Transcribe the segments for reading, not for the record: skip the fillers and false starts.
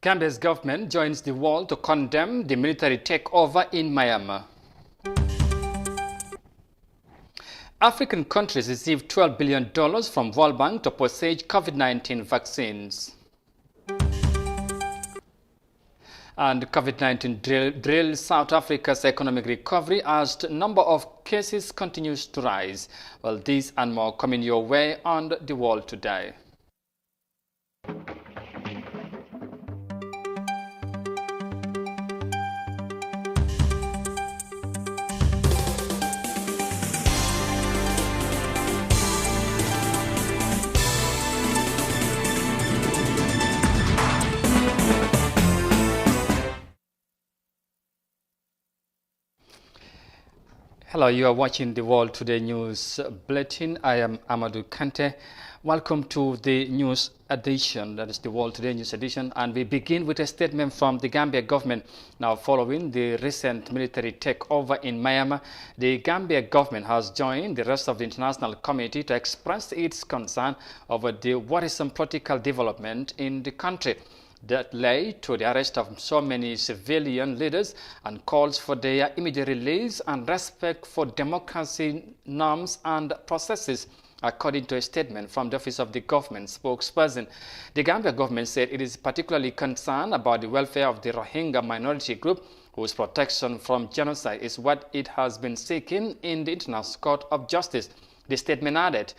Gambia's government joins the world to condemn the military takeover in Myanmar. African countries received $12 billion from World Bank to purchase COVID-19 vaccines. And COVID-19 drills South Africa's economic recovery as the number of cases continues to rise. Well, these and more coming your way on The World Today. Hello, you are watching the World Today News Bulletin. I am Amadou Kante. Welcome to the news edition, that is the World Today News edition, and we begin with a statement from the Gambia government. Now, following the recent military takeover in Myanmar, the Gambia government has joined the rest of the international community to express its concern over the worrisome political development in the country that led to the arrest of so many civilian leaders and calls for their immediate release and respect for democracy norms and processes, according to a statement from the Office of the Government spokesperson. The Gambia government said it is particularly concerned about the welfare of the Rohingya minority group, whose protection from genocide is what it has been seeking in the International Court of Justice. The statement added,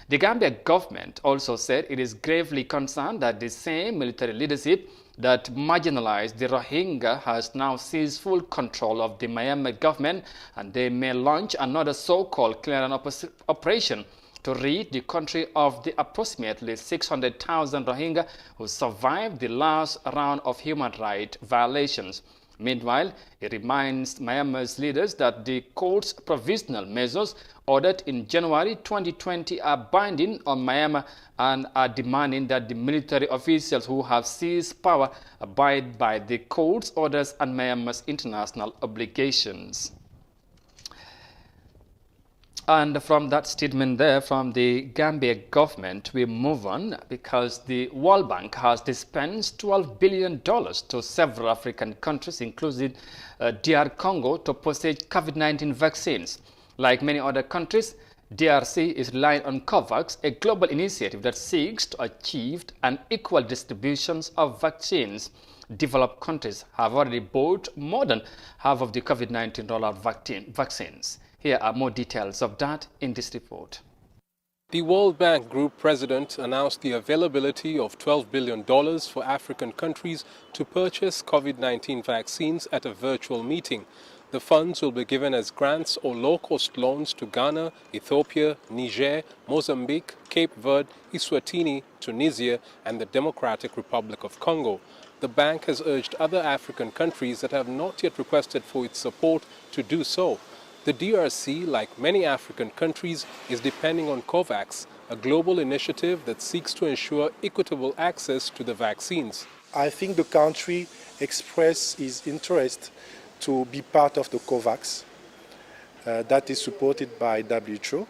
the Gambia government also said it is gravely concerned that the same military leadership that marginalized the Rohingya has now seized full control of the Myanmar government, and they may launch another so-called clearance operation to rid the country of the approximately 600,000 Rohingya who survived the last round of human rights violations. Meanwhile, it reminds Myanmar's leaders that the court's provisional measures ordered in January 2020 are binding on Myanmar and are demanding that the military officials who have seized power abide by the court's orders and Myanmar's international obligations. And from that statement there from the Gambia government, we move on because the World Bank has dispensed $12 billion to several African countries, including DR Congo, to purchase COVID-19 vaccines. Like many other countries, DRC is relying on COVAX, a global initiative that seeks to achieve an equal distribution of vaccines. Developed countries have already bought more than half of the COVID-19 vaccines. Here are more details of that in this report. The World Bank Group president announced the availability of $12 billion for African countries to purchase COVID-19 vaccines at a virtual meeting. The funds will be given as grants or low-cost loans to Ghana, Ethiopia, Niger, Mozambique, Cape Verde, Eswatini, Tunisia, and the Democratic Republic of Congo. The bank has urged other African countries that have not yet requested for its support to do so. The DRC, like many African countries, is depending on COVAX, a global initiative that seeks to ensure equitable access to the vaccines. I think the country expressed its interest to be part of the COVAX that is supported by WHO,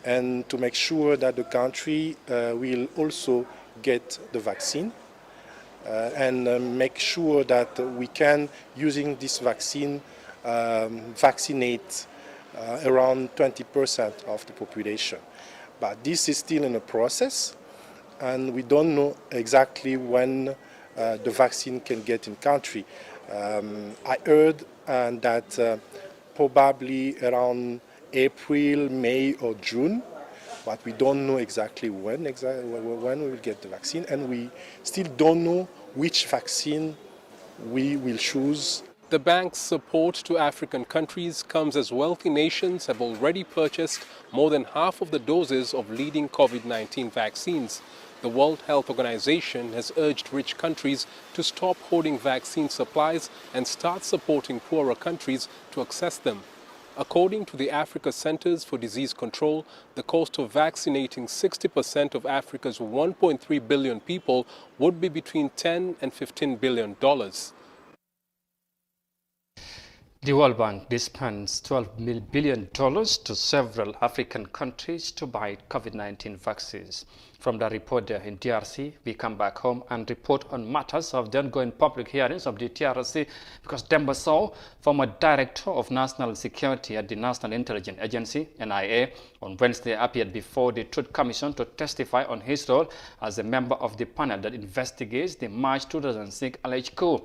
and to make sure that the country will also get the vaccine and make sure that we can, using this vaccine, vaccinate around 20% of the population. But this is still in a process, and we don't know exactly when the vaccine can get in country. I heard that probably around April, May or June, but we don't know exactly when we will get the vaccine, and we still don't know which vaccine we will choose. The bank's support to African countries comes as wealthy nations have already purchased more than half of the doses of leading COVID-19 vaccines. The World Health Organization has urged rich countries to stop hoarding vaccine supplies and start supporting poorer countries to access them. According to the Africa Centers for Disease Control, the cost of vaccinating 60% of Africa's 1.3 billion people would be between $10 and $15 billion. The World Bank dispense $12 billion to several African countries to buy COVID-19 vaccines. From the report there in DRC, we come back home and report on matters of the ongoing public hearings of the TRC because Demba Sow, former Director of National Security at the National Intelligence Agency, NIA, on Wednesday appeared before the Truth Commission to testify on his role as a member of the panel that investigates the March 2006 alleged coup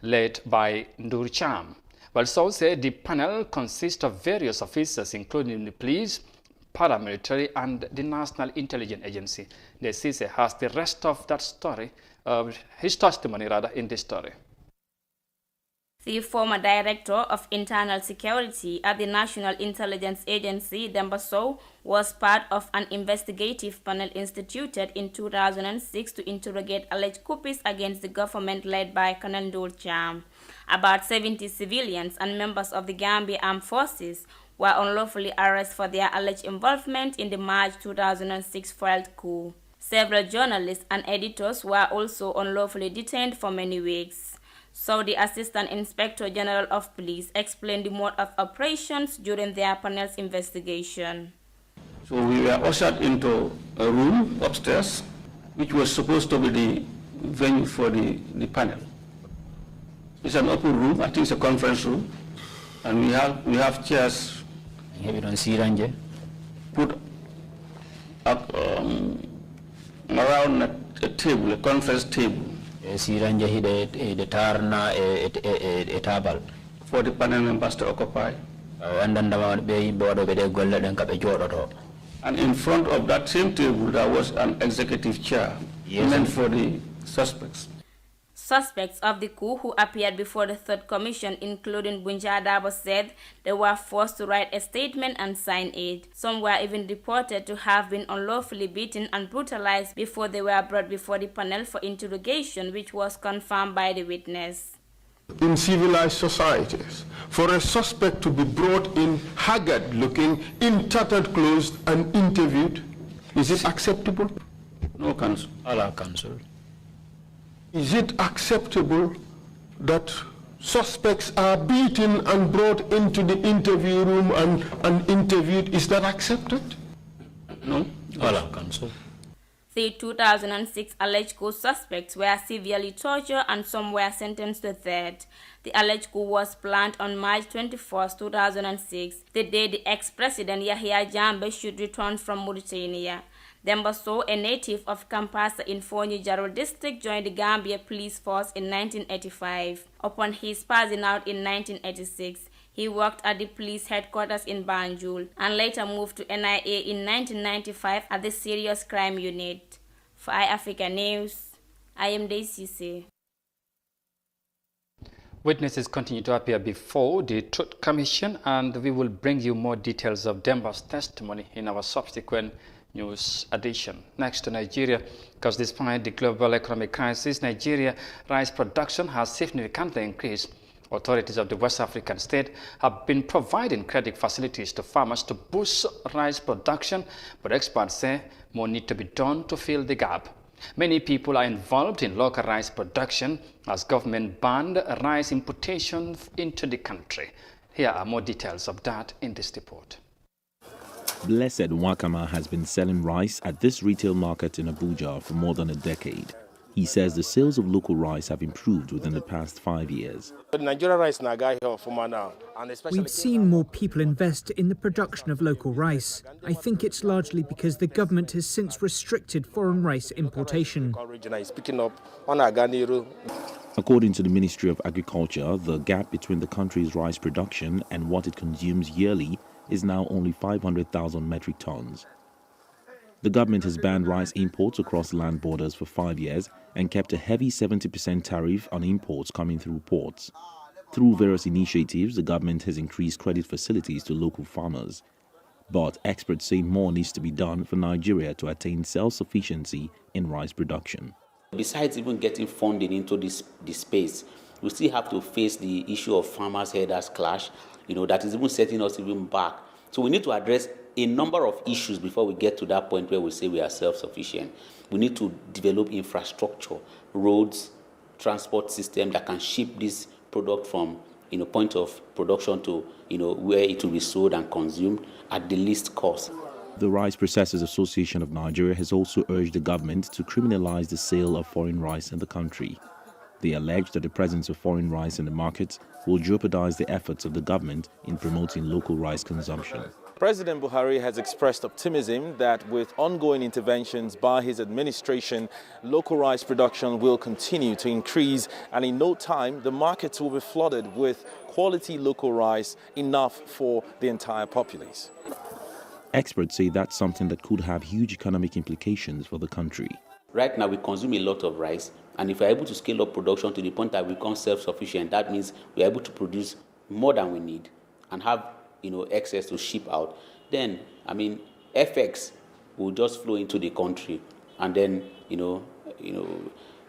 led by Ndur Cham. Well, Sow said the panel consists of various officers, including the police, paramilitary, and the National Intelligence Agency. The CISE has the rest of that story, his testimony rather, in this story. The former Director of Internal Security at the National Intelligence Agency, Demba Sow, was part of an investigative panel instituted in 2006 to interrogate alleged coups against the government led by Colonel Ndur Cham. About 70 civilians and members of the Gambia Armed Forces were unlawfully arrested for their alleged involvement in the March 2006 failed coup. Several journalists and editors were also unlawfully detained for many weeks. So the Assistant Inspector General of Police explained the mode of operations during their panel's investigation. So we were ushered into a room upstairs, which was supposed to be the venue for the panel. It's an open room, I think it's a conference room, and we have chairs put up around a table, a conference table. For the panel members to occupy. And in front of that same table, there was an executive chair meant for the suspects. Suspects of the coup who appeared before the Third Commission, including Bunja Dabo, said they were forced to write a statement and sign it. Some were even reported to have been unlawfully beaten and brutalized before they were brought before the panel for interrogation, which was confirmed by the witness. In civilized societies, for a suspect to be brought in haggard looking, in tattered clothes and interviewed, is it acceptable? No, Counsel. Allah, Counsel. Is it acceptable that suspects are beaten and brought into the interview room and interviewed? Is that accepted? No. Allah, Counsel. The 2006 alleged coup suspects were severely tortured and some were sentenced to death. The alleged coup was planned on March 21, 2006, the day the ex-president Yahya Jammeh should return from Mauritania. Demba Sow, a native of Kampasa in Fonyi Jaro district, joined the Gambia police force in 1985. Upon his passing out in 1986, he worked at the police headquarters in Banjul and later moved to NIA in 1995 at the Serious Crime Unit. For iAfrica News, I am Daisy. Witnesses continue to appear before the Truth Commission, and we will bring you more details of Demba's testimony in our subsequent news edition. Next to Nigeria, because despite the global economic crisis, Nigeria rice production has significantly increased. Authorities of the West African state have been providing credit facilities to farmers to boost rice production, but experts say more need to be done to fill the gap. Many people are involved in local rice production as government banned rice importation into the country. Here are more details of that in this report. Blessed Wakama has been selling rice at this retail market in Abuja for more than a decade. He says the sales of local rice have improved within the past 5 years. We've seen more people invest in the production of local rice. I think it's largely because the government has since restricted foreign rice importation. According to the Ministry of Agriculture, the gap between the country's rice production and what it consumes yearly is now only 500,000 metric tons. The government has banned rice imports across land borders for 5 years and kept a heavy 70% tariff on imports coming through ports. Through various initiatives, the government has increased credit facilities to local farmers. But experts say more needs to be done for Nigeria to attain self-sufficiency in rice production. Besides even getting funding into this space, we still have to face the issue of farmers-herders clash, that is even setting us even back. So we need to address a number of issues before we get to that point where we say we are self-sufficient. We need to develop infrastructure, roads, transport system that can ship this product from point of production to, where it will be sold and consumed at the least cost. The Rice Processors Association of Nigeria has also urged the government to criminalize the sale of foreign rice in the country. They allege that the presence of foreign rice in the market will jeopardize the efforts of the government in promoting local rice consumption. President Buhari has expressed optimism that with ongoing interventions by his administration, local rice production will continue to increase, and in no time the markets will be flooded with quality local rice, enough for the entire populace. Experts say that's something that could have huge economic implications for the country. Right now we consume a lot of rice, and if we're able to scale up production to the point that we become self-sufficient, that means we're able to produce more than we need and have excess to ship out, then, FX will just flow into the country, and then, we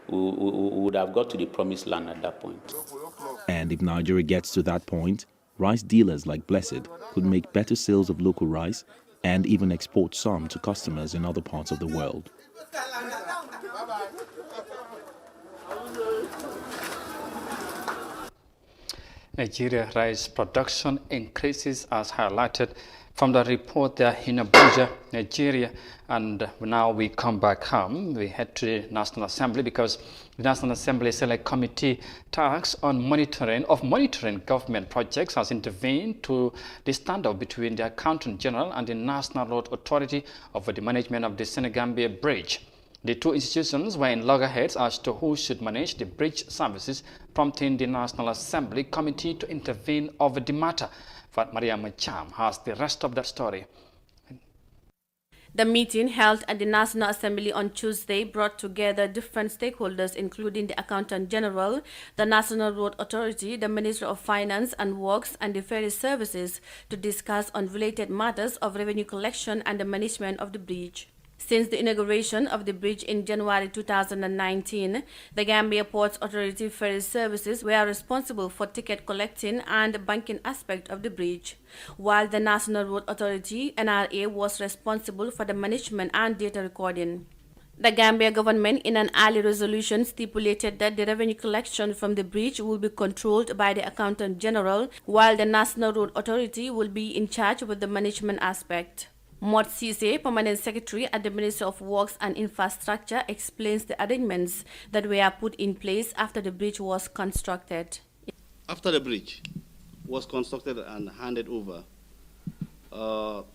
would have got to the promised land at that point. And if Nigeria gets to that point, rice dealers like Blessed could make better sales of local rice and even export some to customers in other parts of the world. Nigeria rice production increases as highlighted from the report there in Abuja, Nigeria. And now we come back home. We head to the National Assembly because the National Assembly Select Committee tasked on monitoring government projects has intervened to the standoff between the Accountant General and the National Road Authority over the management of the Senegambia Bridge. The two institutions were in loggerheads as to who should manage the bridge services, prompting the National Assembly Committee to intervene over the matter. But Maria Macham has the rest of that story. The meeting held at the National Assembly on Tuesday brought together different stakeholders, including the Accountant General, the National Road Authority, the Ministry of Finance and Works, and the Ferry Services to discuss on related matters of revenue collection and the management of the bridge. Since the inauguration of the bridge in January 2019, the Gambia Ports Authority Ferry Services were responsible for ticket collecting and banking aspect of the bridge, while the National Road Authority (NRA) was responsible for the management and data recording. The Gambia government in an early resolution stipulated that the revenue collection from the bridge will be controlled by the Accountant General, while the National Road Authority will be in charge with the management aspect. Mot Sise, Permanent Secretary at the Ministry of Works and Infrastructure, explains the arrangements that were put in place after the bridge was constructed. After the bridge was constructed and handed over, a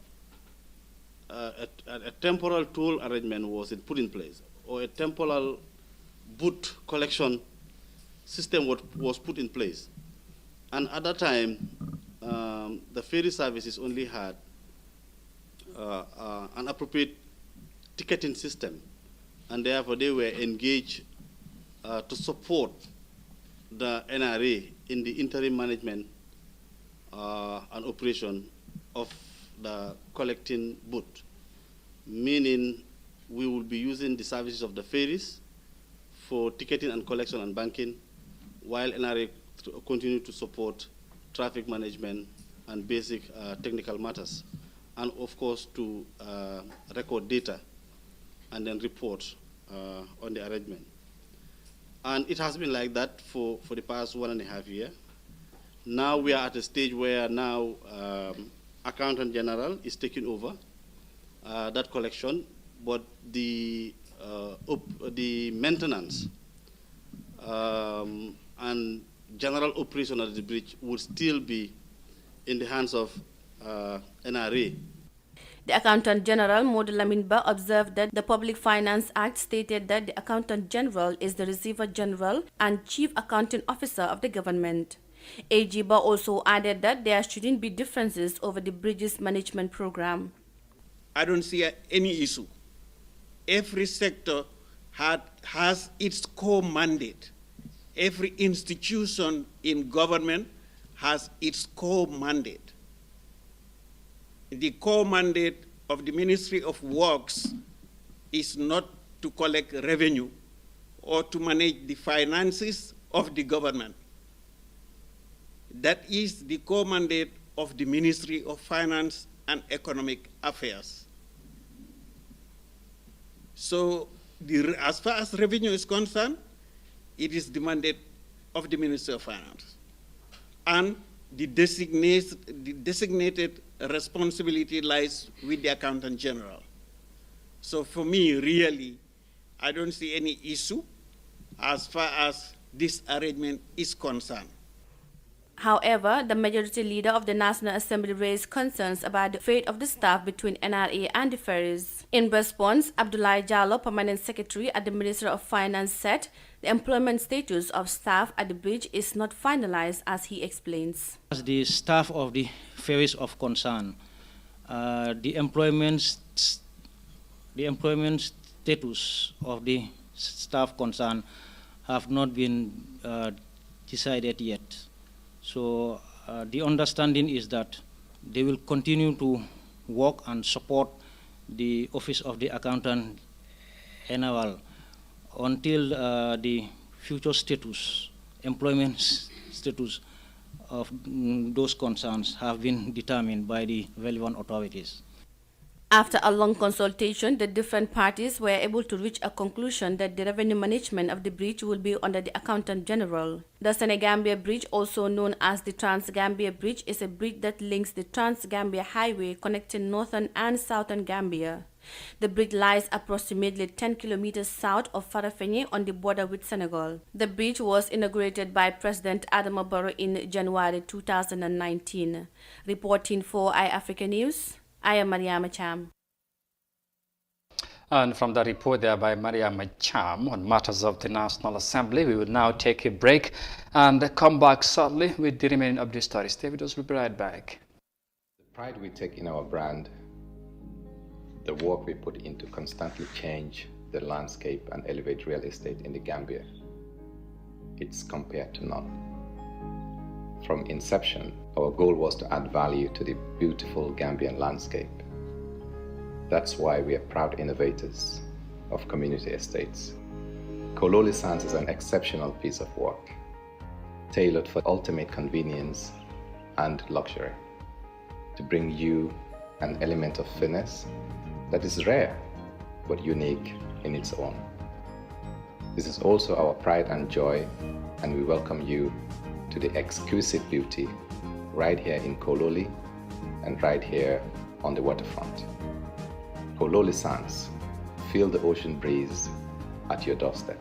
temporal toll arrangement was put in place, or a temporal boot collection system was put in place. And at that time, the ferry services only had an appropriate ticketing system, and therefore they were engaged to support the NRA in the interim management and operation of the collecting boot, meaning we will be using the services of the ferries for ticketing and collection and banking, while NRA continue to support traffic management and basic technical matters, and of course to record data and then report on the arrangement. And it has been like that for the past 1.5 years. Now we are at a stage where now Accountant General is taking over that collection, but the maintenance and general operation of the bridge would still be in the hands of NRA. The Accountant General, Modu Laminba, observed that the Public Finance Act stated that the Accountant General is the Receiver General and Chief Accounting Officer of the government. AGBA also added that there shouldn't be differences over the bridge's management program. I don't see any issue. Every sector has its core mandate. Every institution in government has its core mandate. The core mandate of the Ministry of Works is not to collect revenue or to manage the finances of the government. That is the core mandate of the Ministry of Finance and Economic Affairs. So as far as revenue is concerned, it is the mandate of the Ministry of Finance. and the designated responsibility lies with the Accountant General. So for me, really, I don't see any issue as far as this arrangement is concerned. However, the majority leader of the National Assembly raised concerns about the fate of the staff between NRA and the ferries. In response, Abdoulaye Jallow, Permanent Secretary at the Ministry of Finance, said the employment status of staff at the bridge is not finalized, as he explains. As the staff of the ferries of concern, the employment status of the staff concerned have not been decided yet. So the understanding is that they will continue to work and support the Office of the Accountant General until the future status, employment status of those concerns have been determined by the relevant authorities. After a long consultation, the different parties were able to reach a conclusion that the revenue management of the bridge will be under the Accountant General. The Senegambia Bridge, also known as the Trans-Gambia Bridge, is a bridge that links the Trans-Gambia Highway connecting northern and southern Gambia. The bridge lies approximately 10 kilometers south of Farafenni on the border with Senegal. The bridge was inaugurated by President Adama Barrow in January 2019. Reporting for iAfrica News, I am Mariama Cham. And from the report there by Mariama Cham on matters of the National Assembly, we will now take a break and come back shortly with the remaining of the story. Stay with us, we'll be right back. The pride we take in our brand, the work we put into constantly change the landscape and elevate real estate in the Gambia, it's compared to none. From inception, our goal was to add value to the beautiful Gambian landscape. That's why we are proud innovators of community estates. Kololi Sands is an exceptional piece of work, tailored for ultimate convenience and luxury, to bring you an element of finesse that is rare but unique in its own. This is also our pride and joy, and we welcome you to the exquisite beauty right here in Kololi and right here on the waterfront. Kololi Sands, feel the ocean breeze at your doorstep.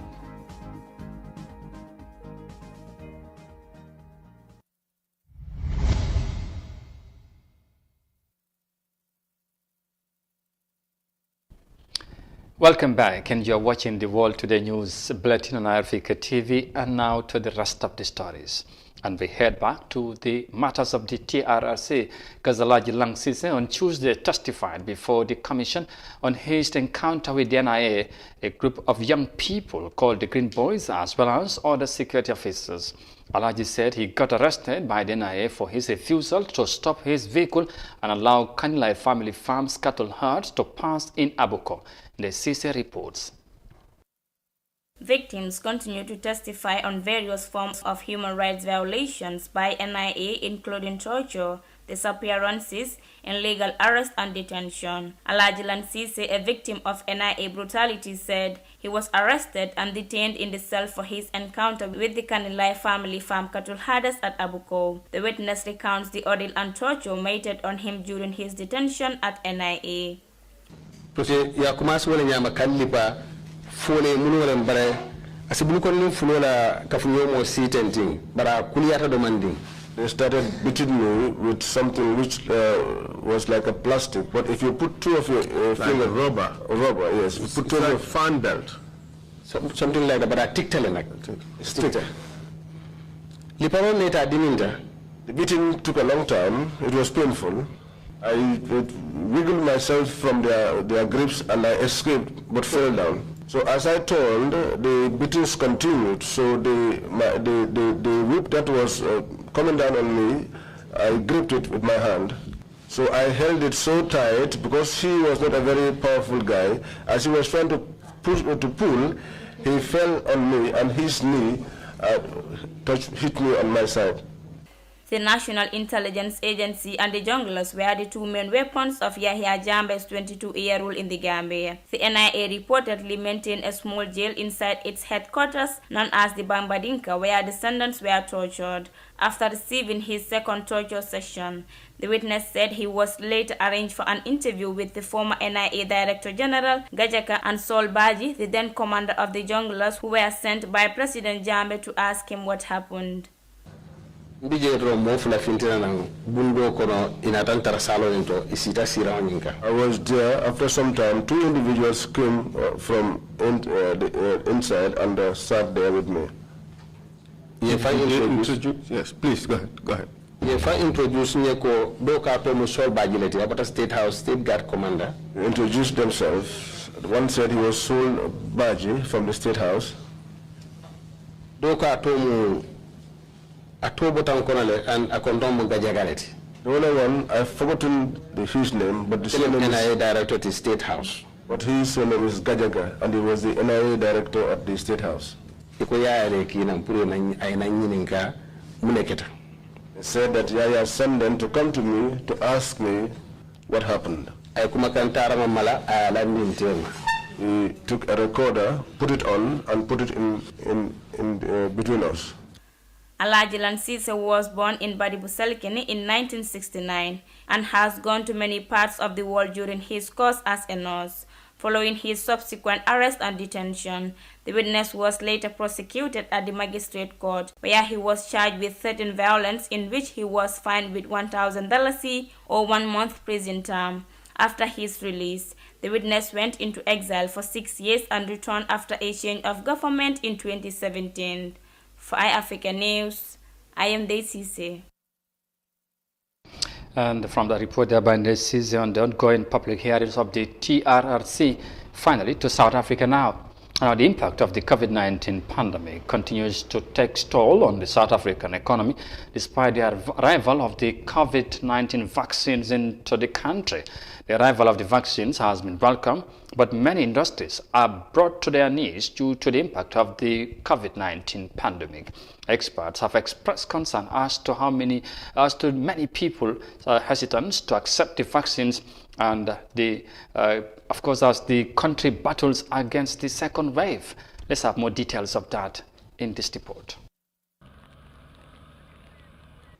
Welcome back, and you're watching the World Today News Bulletin on iAfrica TV, and now to the rest of the stories. And we head back to the matters of the TRRC. Kazalaji Langsise on Tuesday testified before the Commission on his encounter with the NIA, a group of young people called the Green Boys, as well as other security officers. Alaji said he got arrested by the NIA for his refusal to stop his vehicle and allow Kanilai Family Farms cattle herds to pass in Abuko. The CC reports. Victims continue to testify on various forms of human rights violations by NIA, including torture, disappearances, illegal arrest and detention. Alaji Lansise, a victim of NIA brutality, said he was arrested and detained in the cell for his encounter with the Kanilai Family Farm cattle herders at Abuko. The witness recounts the ordeal and torture meted on him during his detention at NIA. Fole munole mbare asibulu kon fulola kafunyo mo sitenting bara kuliyata demanding. They started beating me with something which was like a plastic, but if you put two of your fingers, rubber, yes, you put two of your fan belt, something like that, but I ticked like stick. Liparo later didn't. The beating took a long time. It was painful. I wiggled myself from their grips and I escaped, but fell down. So as I told, the beatings continued. So the whip that was coming down on me, I gripped it with my hand. So I held it so tight because he was not a very powerful guy. As he was trying to pull, he fell on me and his knee hit me on my side. The National Intelligence Agency and the junglers were the two main weapons of Yahya Jammeh's 22-year rule in the Gambia. The NIA reportedly maintained a small jail inside its headquarters known as the Bambadinka, where descendants were tortured. After receiving his second torture session, the witness said he was later arranged for an interview with the former NIA Director General Gajaka and Sol Baji, the then commander of the junglers, who were sent by President Jammeh to ask him what happened. I was there after some time. Two individuals came from inside and sat there with me. If I introduce, yes, please go ahead. If I introduce Nyeko Doka Tomo Sol Bajileti about a state house, state guard commander. They introduced themselves. One said he was Sol Baji from the state house. Doka Tomo Atobotan Konale and Akondomo Gajagaleti. The other one, I've forgotten his name, but the same name NIA director at the state house. But his name is Gajaga, and he was the NIA director at the state house. He said that Yaya sent them to come to me to ask me what happened. He took a recorder, put it on, and put it in between us. Alaji Lansise was born in Badibusalikini in 1969 and has gone to many parts of the world during his course as a nurse. Following his subsequent arrest and detention, the witness was later prosecuted at the magistrate court, where he was charged with threatened violence, in which he was fined with $1,000 or 1 month prison term. After his release, the witness went into exile for 6 years and returned after a change of government in 2017. For iAfrica News, I am Daisy. And from the report there by Ndesize on the ongoing public hearings of the TRRC, finally to South Africa now. Now, the impact of the COVID-19 pandemic continues to take toll on the South African economy, despite the arrival of the COVID-19 vaccines into the country. The arrival of the vaccines has been welcome, but many industries are brought to their knees due to the impact of the COVID-19 pandemic. Experts have expressed concern as to many people are hesitant to accept the vaccines, and of course, as the country battles against the second wave. Let's have more details of that in this report.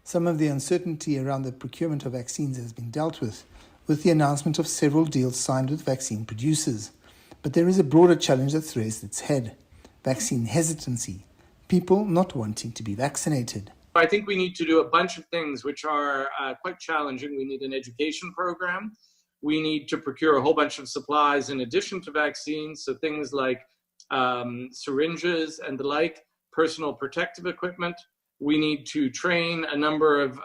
Some of the uncertainty around the procurement of vaccines has been dealt with the announcement of several deals signed with vaccine producers. But there is a broader challenge that's raised its head: vaccine hesitancy, people not wanting to be vaccinated. I think we need to do a bunch of things which are quite challenging. We need an education program. We need to procure a whole bunch of supplies in addition to vaccines, so things like syringes and the like, personal protective equipment. We need to train a number of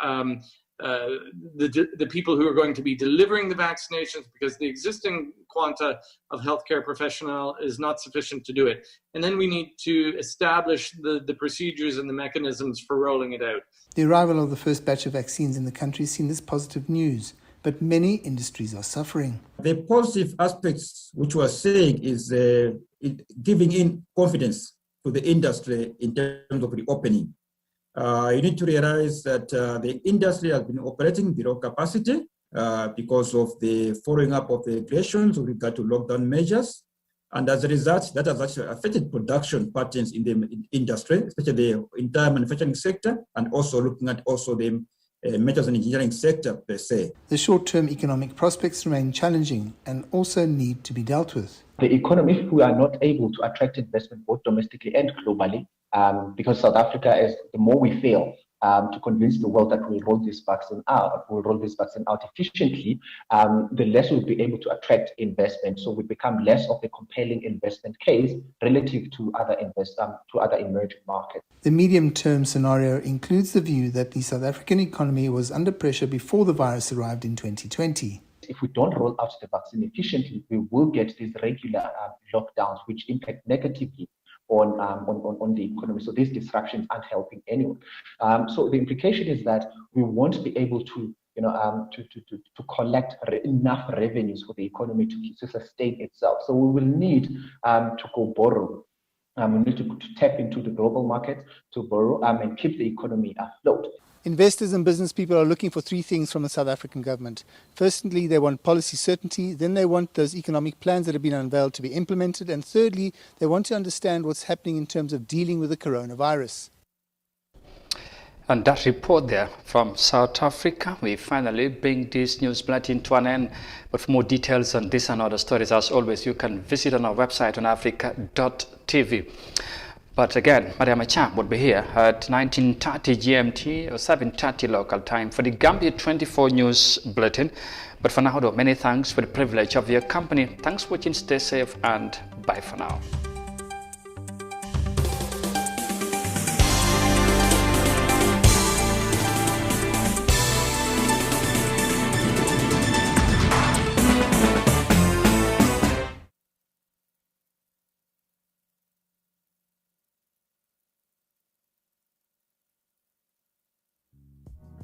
the people who are going to be delivering the vaccinations, because the existing quanta of healthcare professional is not sufficient to do it. And then we need to establish the procedures and the mechanisms for rolling it out. The arrival of the first batch of vaccines in the country is seen as positive news, but many industries are suffering. The positive aspects which we are saying is giving in confidence to the industry in terms of reopening. You need to realize that the industry has been operating below capacity because of the following up of the regulations with regard to lockdown measures. And as a result, that has actually affected production patterns in the industry, especially the entire manufacturing sector, and also looking at also the metals and engineering sector per se. The short-term economic prospects remain challenging and also need to be dealt with. The economy, if we are not able to attract investment both domestically and globally, because South Africa, the more we fail to convince the world that we'll roll this vaccine out efficiently, the less we'll be able to attract investment. So we become less of a compelling investment case relative to other emerging markets. The medium-term scenario includes the view that the South African economy was under pressure before the virus arrived in 2020. If we don't roll out the vaccine efficiently, we will get these regular lockdowns, which impact negatively on the economy. So these disruptions aren't helping anyone. So the implication is that we won't be able to to collect enough revenues for the economy to sustain itself. So we will need to go borrow. We need to tap into the global market to borrow and keep the economy afloat. Investors and business people are looking for three things from the South African government. Firstly, they want policy certainty. Then they want those economic plans that have been unveiled to be implemented. And thirdly, they want to understand what's happening in terms of dealing with the coronavirus. And that report there from South Africa, we finally bring this news bulletin to an end. But for more details on this and other stories, as always, you can visit on our website on africa.tv. But again, Mariam Acham would be here at 19:30 GMT or 7:30 local time for the Gambia 24 News Bulletin. But for now, though, many thanks for the privilege of your company. Thanks for watching, stay safe, and bye for now.